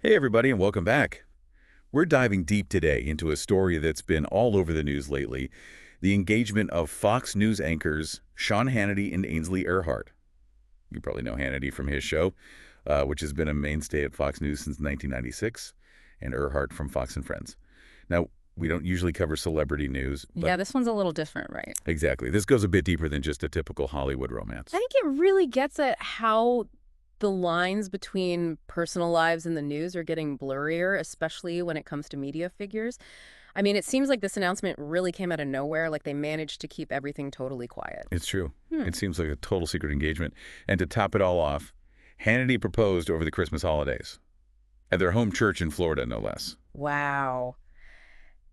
Hey, everybody, and welcome back. We're diving deep today into a story that's been all over the news lately, the engagement of Fox News anchors Sean Hannity and Ainsley Earhardt. You probably know Hannity from his show, which has been a mainstay at Fox News since 1996, and Earhardt from Fox and Friends. Now, we don't usually cover celebrity news, but Yeah, this one's a little different, right? exactly. This goes a bit deeper than just a typical Hollywood romance. I think it really gets at how the lines between personal lives and the news are getting blurrier, especially when it comes to media figures. I mean, it seems like this announcement really came out of nowhere, like they managed to keep everything totally quiet. It's true. Hmm. It seems like a total secret engagement. And to top it all off, Hannity proposed over the Christmas holidays at their home church in Florida, no less. Wow.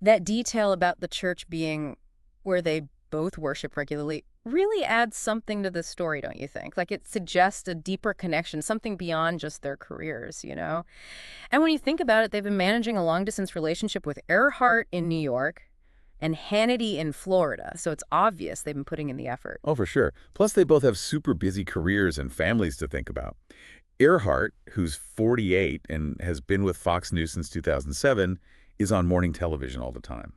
That detail about the church being where they both worship regularly really adds something to the story, don't you think? Like it suggests a deeper connection, something beyond just their careers, you know? And when you think about it, they've been managing a long-distance relationship with Earhart in New York and Hannity in Florida, so it's obvious they've been putting in the effort. Oh, for sure. Plus, they both have super busy careers and families to think about. Earhart, who's 48 and has been with Fox News since 2007, is on morning television all the time.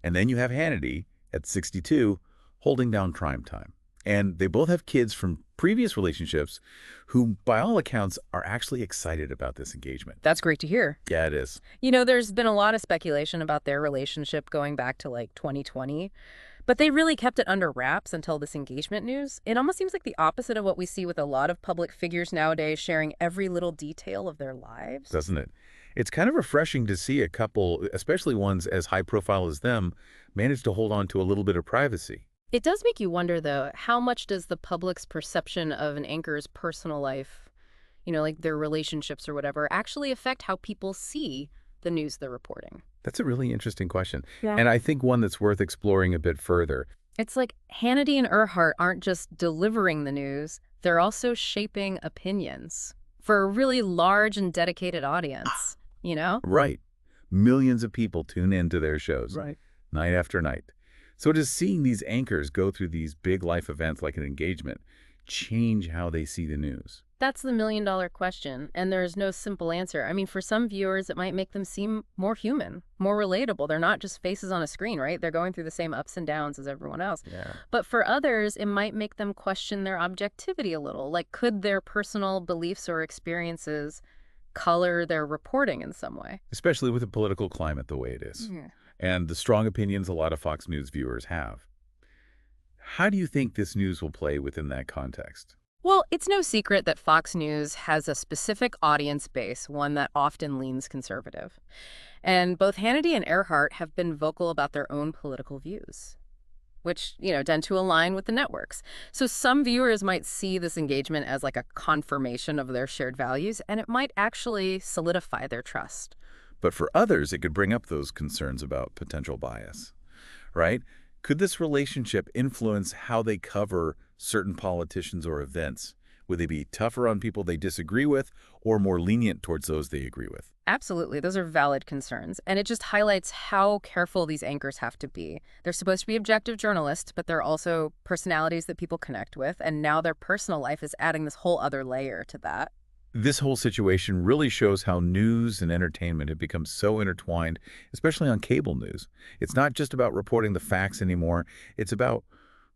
And then you have Hannity, at 62, holding down prime time. And they both have kids from previous relationships who, by all accounts, are actually excited about this engagement. That's great to hear. Yeah, it is. You know, there's been a lot of speculation about their relationship going back to like 2020, but they really kept it under wraps until this engagement news. It almost seems like the opposite of what we see with a lot of public figures nowadays sharing every little detail of their lives. Doesn't it? It's kind of refreshing to see a couple, especially ones as high profile as them, manage to hold on to a little bit of privacy. It does make you wonder, though, how much does the public's perception of an anchor's personal life, you know, like their relationships or whatever, actually affect how people see the news they're reporting? That's a really interesting question. Yeah. And I think one that's worth exploring a bit further. It's like Hannity and Earhart aren't just delivering the news, they're also shaping opinions for a really large and dedicated audience, you know? Right. Millions of people tune into their shows. Right. Night after night. So does seeing these anchors go through these big life events like an engagement change how they see the news? That's the million-dollar question, and there's no simple answer. I mean, for some viewers, it might make them seem more human, more relatable. They're not just faces on a screen, right? They're going through the same ups and downs as everyone else. Yeah. But for others, it might make them question their objectivity a little. Like, could their personal beliefs or experiences color their reporting in some way? Especially with the political climate the way it is. Yeah. And the strong opinions a lot of Fox News viewers have. How do you think this news will play within that context? Well, it's no secret that Fox News has a specific audience base, one that often leans conservative. And both Hannity and Earhart have been vocal about their own political views, which, you know, tend to align with the networks. So some viewers might see this engagement as like a confirmation of their shared values, and it might actually solidify their trust. But for others, it could bring up those concerns about potential bias, right? Could this relationship influence how they cover certain politicians or events? Would they be tougher on people they disagree with or more lenient towards those they agree with? Absolutely. Those are valid concerns. And it just highlights how careful these anchors have to be. They're supposed to be objective journalists, but they're also personalities that people connect with. And now their personal life is adding this whole other layer to that. This whole situation really shows how news and entertainment have become so intertwined, especially on cable news. It's not just about reporting the facts anymore. It's about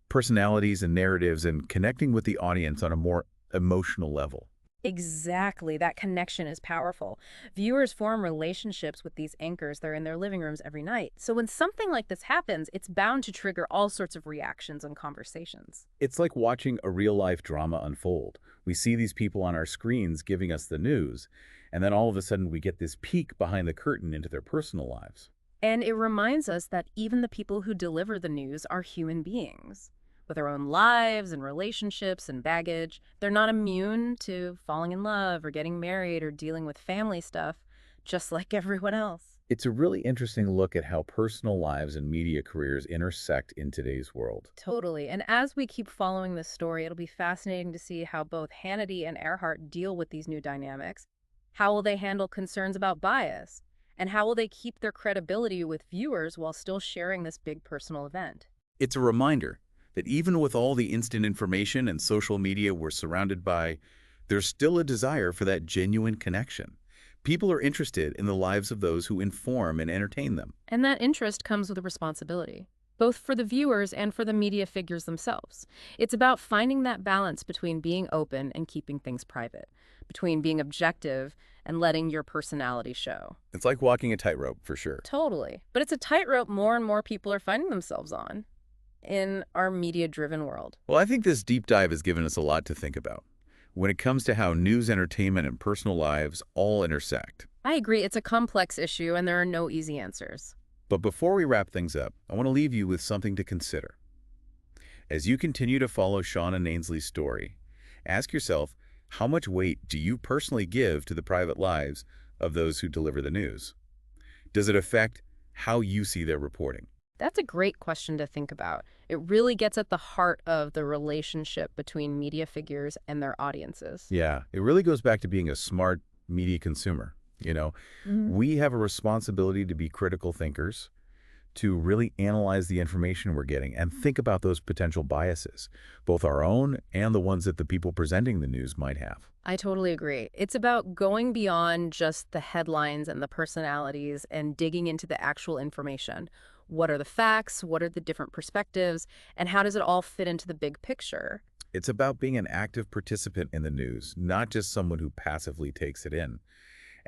personalities and narratives and connecting with the audience on a more emotional level. Exactly. That connection is powerful. Viewers form relationships with these anchors. They're in their living rooms every night. So when something like this happens, it's bound to trigger all sorts of reactions and conversations. It's like watching a real-life drama unfold. We see these people on our screens giving us the news, and then all of a sudden we get this peek behind the curtain into their personal lives. And it reminds us that even the people who deliver the news are human beings with their own lives and relationships and baggage. They're not immune to falling in love or getting married or dealing with family stuff, just like everyone else. It's a really interesting look at how personal lives and media careers intersect in today's world. Totally. And as we keep following this story, it'll be fascinating to see how both Hannity and Earhart deal with these new dynamics. How will they handle concerns about bias? And how will they keep their credibility with viewers while still sharing this big personal event? It's a reminder that even with all the instant information and social media we're surrounded by, there's still a desire for that genuine connection. People are interested in the lives of those who inform and entertain them. And that interest comes with a responsibility, both for the viewers and for the media figures themselves. It's about finding that balance between being open and keeping things private, between being objective and letting your personality show. It's like walking a tightrope, for sure. Totally. But it's a tightrope more and more people are finding themselves on in our media-driven world. Well, I think this deep dive has given us a lot to think about when it comes to how news, entertainment, and personal lives all intersect. I agree, it's a complex issue and there are no easy answers. But before we wrap things up, I want to leave you with something to consider. As you continue to follow Sean and Ainsley's story, ask yourself, how much weight do you personally give to the private lives of those who deliver the news? Does it affect how you see their reporting? That's a great question to think about. It really gets at the heart of the relationship between media figures and their audiences. Yeah, it really goes back to being a smart media consumer. We have a responsibility to be critical thinkers, to really analyze the information we're getting and think about those potential biases, both our own and the ones that the people presenting the news might have. I totally agree. It's about going beyond just the headlines and the personalities and digging into the actual information. What are the facts? What are the different perspectives? And how does it all fit into the big picture? It's about being an active participant in the news, not just someone who passively takes it in.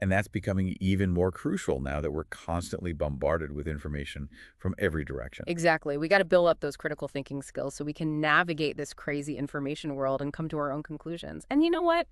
And that's becoming even more crucial now that we're constantly bombarded with information from every direction. Exactly. We got to build up those critical thinking skills so we can navigate this crazy information world and come to our own conclusions. And you know what?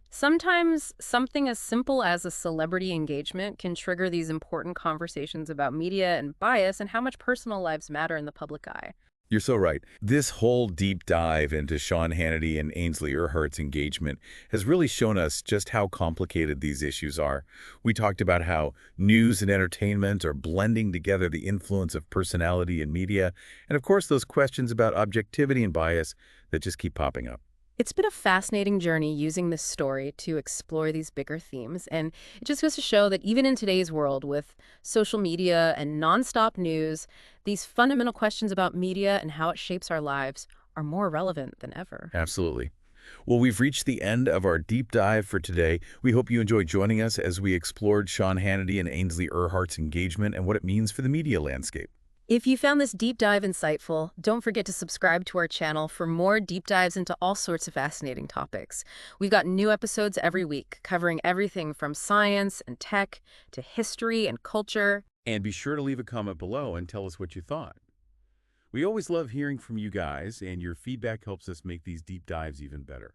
Sometimes something as simple as a celebrity engagement can trigger these important conversations about media and bias and how much personal lives matter in the public eye. You're so right. This whole deep dive into Sean Hannity and Ainsley Earhardt's engagement has really shown us just how complicated these issues are. We talked about how news and entertainment are blending together the influence of personality and media, and of course those questions about objectivity and bias that just keep popping up. It's been a fascinating journey using this story to explore these bigger themes, and it just goes to show that even in today's world with social media and nonstop news, these fundamental questions about media and how it shapes our lives are more relevant than ever. Absolutely. Well, we've reached the end of our deep dive for today. We hope you enjoyed joining us as we explored Sean Hannity and Ainsley Earhardt's engagement and what it means for the media landscape. If you found this deep dive insightful, don't forget to subscribe to our channel for more deep dives into all sorts of fascinating topics. We've got new episodes every week covering everything from science and tech to history and culture. And be sure to leave a comment below and tell us what you thought. We always love hearing from you guys, and your feedback helps us make these deep dives even better.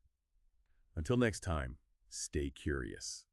Until next time, stay curious.